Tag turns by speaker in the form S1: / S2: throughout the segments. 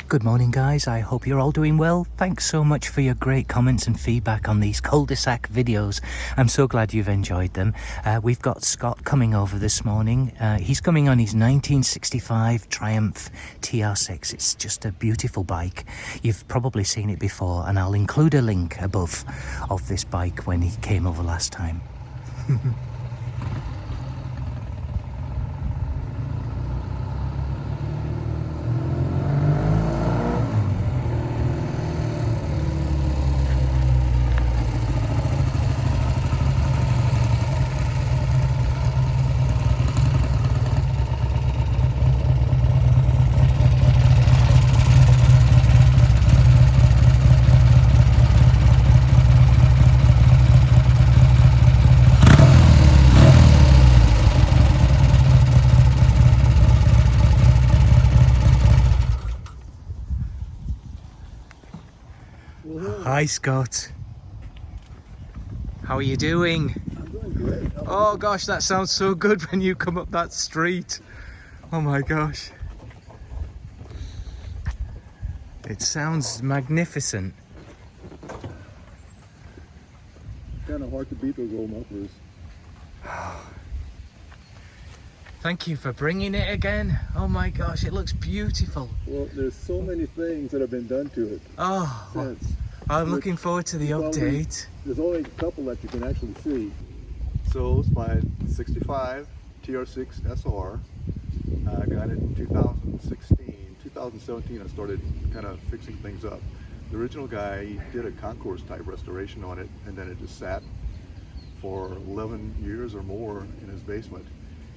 S1: Good morning guys, I hope you're all doing well. Thanks so much for your great comments and feedback on these cul-de-sac videos. I'm so glad you've enjoyed them. We've got Scott coming over this morning. He's coming on his 1965 Triumph TR6. It's just a beautiful bike. You've probably seen it before, and I'll include a link above of this bike when he came over last time. Hi Scott, how are you doing?
S2: I'm doing great.
S1: Oh gosh, that sounds so good when you come up that street. Oh my gosh, it sounds magnificent.
S2: Kind of hard to beat those old mufflers.
S1: Thank you for bringing it again. Oh my gosh, it looks beautiful.
S2: Well, there's so many things that have been done to it
S1: Oh,
S2: since.
S1: I'm looking forward to the update.
S2: There's only a couple that you can actually see. So it's my 65 TR6SR. I got it in 2016. 2017 I started kind of fixing things up. The original guy, he did a concourse type restoration on it, and then it just sat for 11 years or more in his basement,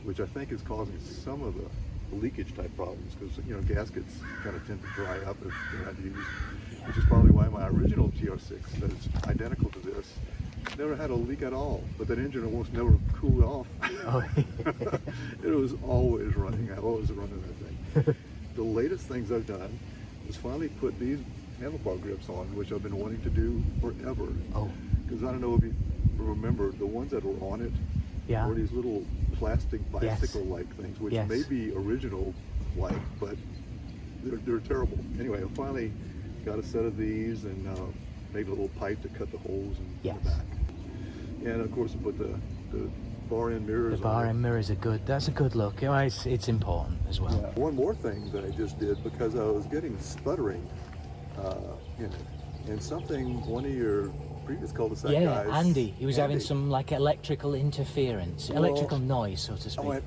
S2: which I think is causing some of the leakage type problems, because gaskets kind of tend to dry up if they're not used, which is probably why my original TR6 that is identical to this never had a leak at all, but that engine almost never cooled off.
S1: Oh.
S2: It was always running. I always running that thing. The latest things I've done is finally put these handlebar grips on, which I've been wanting to do forever.
S1: Oh.
S2: Because I don't know if you remember, the ones that were on it were these little plastic bicycle-like things, which may be original-like, but they're terrible. Anyway, I finally got a set of these and made a little pipe to cut the holes in the back. And of course, I put the bar end mirrors.
S1: The bar end mirrors are good. That's a good look. It's important as well.
S2: Yeah. One more thing that I just did, because I was getting sputtering in it, and something one of your previous cul-de-sac guys,
S1: Andy, he was having some like electrical interference, electrical noise, so to speak.
S2: I went,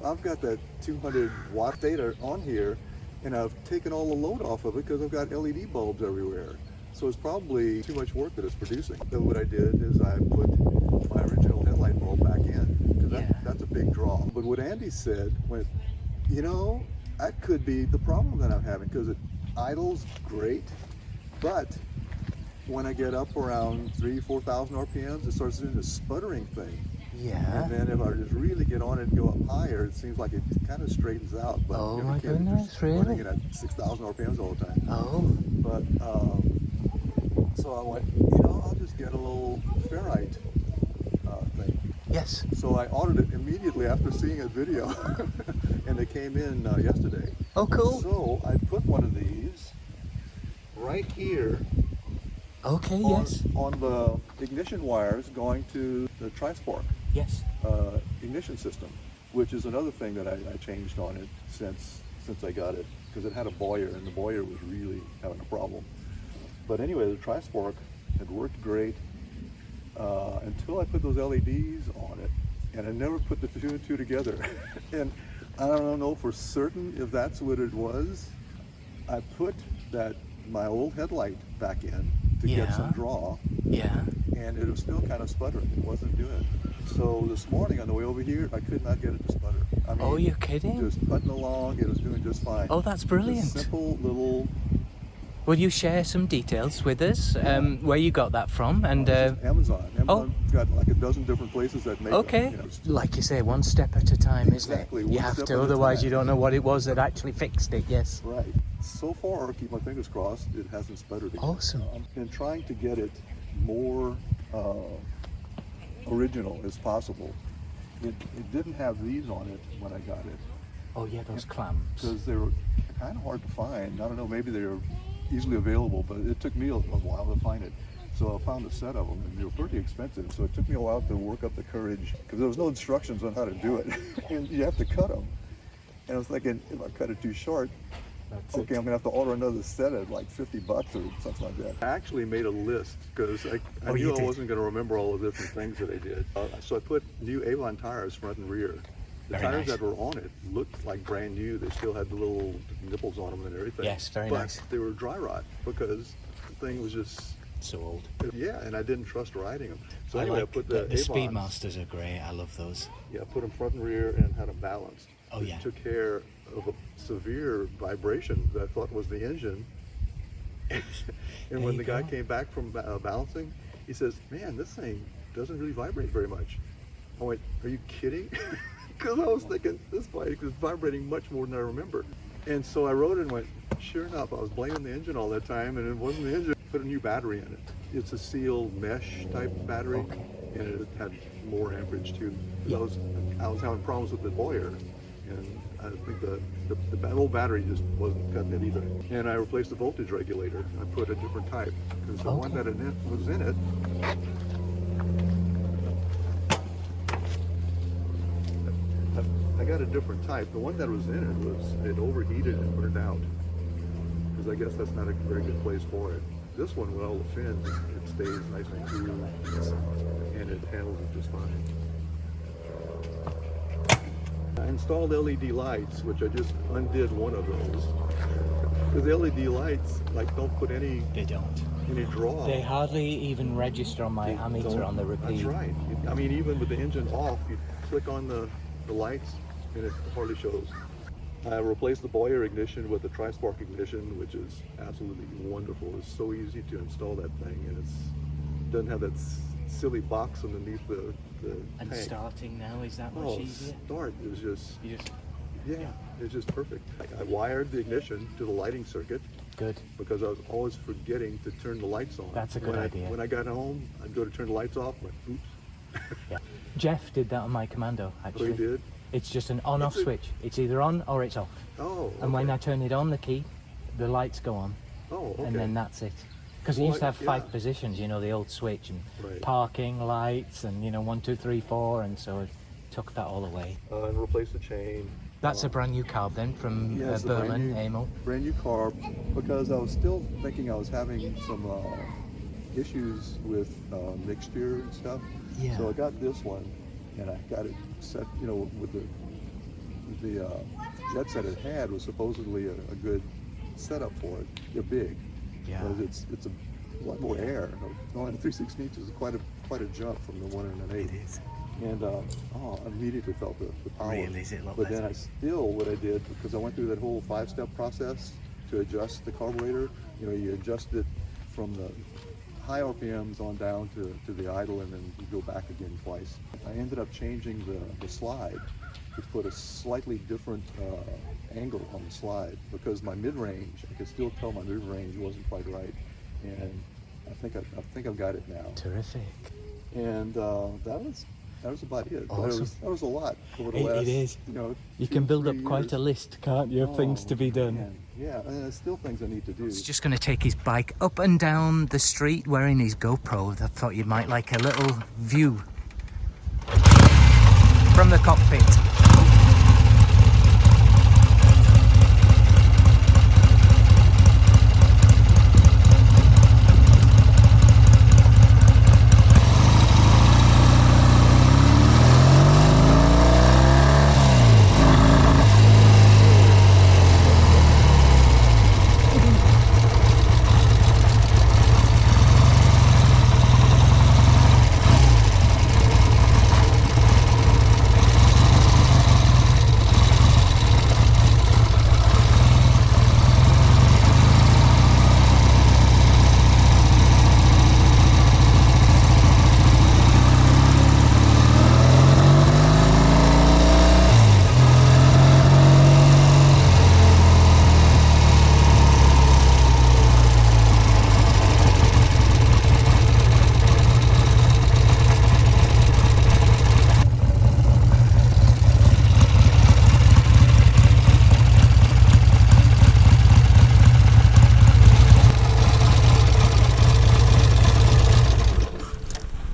S2: I've got that 200 watt data on here, and I've taken all the load off of it because I've got LED bulbs everywhere. So it's probably too much work that it's producing. So what I did is I put my original headlight bulb back in, because that's a big draw. But what Andy said went, that could be the problem that I'm having, because it idles great, but when I get up around 3,000-4,000 RPMs, it starts doing this sputtering thing.
S1: Yeah.
S2: And then if I just really get on it and go up higher, it seems like it kind of straightens out. But
S1: oh my goodness, really?
S2: Running it at 6,000 RPMs all the time.
S1: Oh.
S2: But so I went, I'll just get a little ferrite thing.
S1: Yes.
S2: So I ordered it immediately after seeing a video, and it came in yesterday.
S1: Oh, cool.
S2: So I put one of these right here.
S1: Okay, yes.
S2: On the ignition wires going to the Tri-Spark ignition system, which is another thing that I changed on it since I got it, because it had a boiler, and the boiler was really having a problem. But anyway, the Tri-Spark had worked great until I put those LEDs on it, and I never put the two and two together. And I don't know for certain if that's what it was. I put my old headlight back in to get some draw. Yeah. And it was still kind of sputtering. It wasn't doing it. So this morning on the way over here, I could not get it to sputter. I mean,
S1: oh, you're kidding?
S2: Just putting along, it was doing just fine.
S1: Oh, that's brilliant.
S2: Just simple little.
S1: Will you share some details with us, where you got that from? And
S2: Amazon. Amazon's got like a dozen different places that make them,
S1: like you say, one step at a time,
S2: exactly,
S1: isn't it? You have to, otherwise you don't know what it was that actually fixed it, yes.
S2: Right. So far, keep my fingers crossed, it hasn't sputtered again.
S1: Awesome.
S2: I've been trying to get it more original as possible. It didn't have these on it when I got it.
S1: Oh yeah, those clamps.
S2: Because they were kind of hard to find. I don't know, maybe they're easily available, but it took me a while to find it. So I found a set of them, and they were pretty expensive. So it took me a while to work up the courage, because there was no instructions on how to do it. And you have to cut them. And I was thinking, if I cut it too short, okay, I'm gonna have to order another set at like $50 or something like that. I actually made a list, because I knew I wasn't gonna remember all the different things that I did. So I put new Avon tires front and rear. The tires that were on it looked like brand new. They still had the little nipples on them and everything.
S1: Yes, very nice.
S2: But they were dry rot, because the thing was just
S1: so old.
S2: Yeah, and I didn't trust riding them. So anyway,
S1: like
S2: I put
S1: the
S2: Avons.
S1: Speedmasters are great. I love those.
S2: Yeah, I put them front and rear and had them balanced.
S1: Oh yeah.
S2: It took care of a severe vibration that I thought was the engine. And when the guy came back from balancing, he says, "Man, this thing doesn't really vibrate very much." I went, "Are you kidding?" Because I was thinking, this bike is vibrating much more than I remember. And so I rode it and went, sure enough, I was blaming the engine all that time, and it wasn't the engine. Put a new battery in it. It's a sealed mesh type battery, and it had more amperage too. I was having problems with the boiler, and I think the old battery just wasn't cutting it either. And I replaced the voltage regulator. I put a different type, because the one that was in it, I got a different type. The one that was in it overheated and burned out, because I guess that's not a very good place for it. This one, with all the fins, it stays nice and cool, and it handles it just fine. I installed LED lights, which I just undid one of those, because the LED lights don't put any.
S1: They don't.
S2: Any draw.
S1: They hardly even register on my ammeter on the repeat.
S2: That's right. I mean, even with the engine off, you click on the lights, and it hardly shows. I replaced the Boyer ignition with the Tri-Spark ignition, which is absolutely wonderful. It's so easy to install that thing, and it doesn't have that silly box underneath the
S1: and
S2: tank.
S1: Starting now, is that much easier?
S2: Start is just, it's just perfect. I wired the ignition to the lighting circuit.
S1: Good.
S2: Because I was always forgetting to turn the lights on.
S1: That's a good idea.
S2: When I got home, I'd go to turn the lights off, and went, oops.
S1: Yeah. Jeff did that on my Commando, actually.
S2: Oh, he did?
S1: It's just an on-off switch. It's either on or it's off.
S2: Oh, okay.
S1: And when I turn it on, the key, the lights go on.
S2: Oh, okay.
S1: And then that's it. Because it used to have 5 positions, the old switch, and parking, lights, and 1, 2, 3, 4, and so it took that all away.
S2: And replaced the chain.
S1: That's a brand new carb then from Berlin, Amel.
S2: Brand new carb, because I was still thinking I was having some issues with mixture and stuff.
S1: Yeah.
S2: So I got this one, and I got it set, with the jet set it had was supposedly a good setup for it. They're big.
S1: Yeah.
S2: But it's a lot more air. Going to 3/16 inches is quite a jump from the 1 and an 8.
S1: It is.
S2: And I immediately felt the power.
S1: Really, is it a lot
S2: But
S1: better?
S2: then what I did, because I went through that whole 5-step process to adjust the carburetor. You adjust it from the high RPMs on down to the idle, and then you go back again twice. I ended up changing the slide to put a slightly different angle on the slide, because my mid-range, I could still tell my mid-range wasn't quite right. And I think I've got it now.
S1: Terrific.
S2: And that was about it.
S1: Awesome.
S2: That was a lot over the last.
S1: It is. You
S2: 2,
S1: can build
S2: 3
S1: up quite
S2: years.
S1: a list, can't you, of things to be done.
S2: Man. Yeah, and there's still things I need to do.
S1: He's just going to take his bike up and down the street wearing his GoPro. I thought you might like a little view from the cockpit.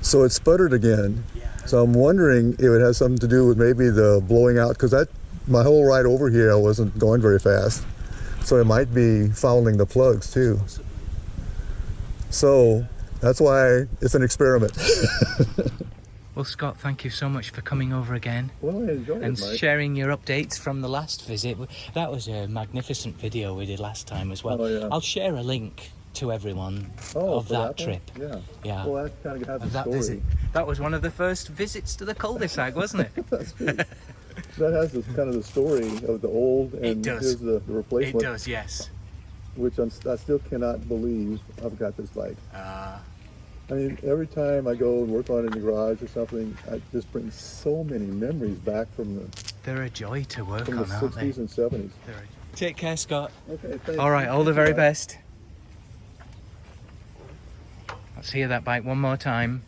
S2: So it sputtered again. So I'm wondering if it has something to do with maybe the blowing out, because my whole ride over here I wasn't going very fast. So it might be fouling the plugs too. So that's why it's an experiment.
S1: Well, Scott, thank you so much for coming over again.
S2: Well, I enjoyed
S1: and
S2: it, Mike.
S1: Sharing your updates from the last visit. That was a magnificent video we did last time as well.
S2: Oh, yeah.
S1: I'll share a link to everyone of that trip.
S2: Yeah.
S1: Yeah.
S2: Well, that kind of has
S1: Of
S2: a
S1: that
S2: story.
S1: visit. That was one of the first visits to the cul-de-sac, wasn't it?
S2: That's good. That has this kind of the story of the old and here's the replacement.
S1: It does, yes.
S2: Which I still cannot believe I've got this bike. I mean, every time I go and work on it in the garage or something, I just bring so many memories back from the
S1: They're a joy to work on,
S2: the
S1: aren't they?
S2: 60s and 70s.
S1: Take care, Scott.
S2: Okay, thanks.
S1: All right, all the very best. Let's hear that bike one more time.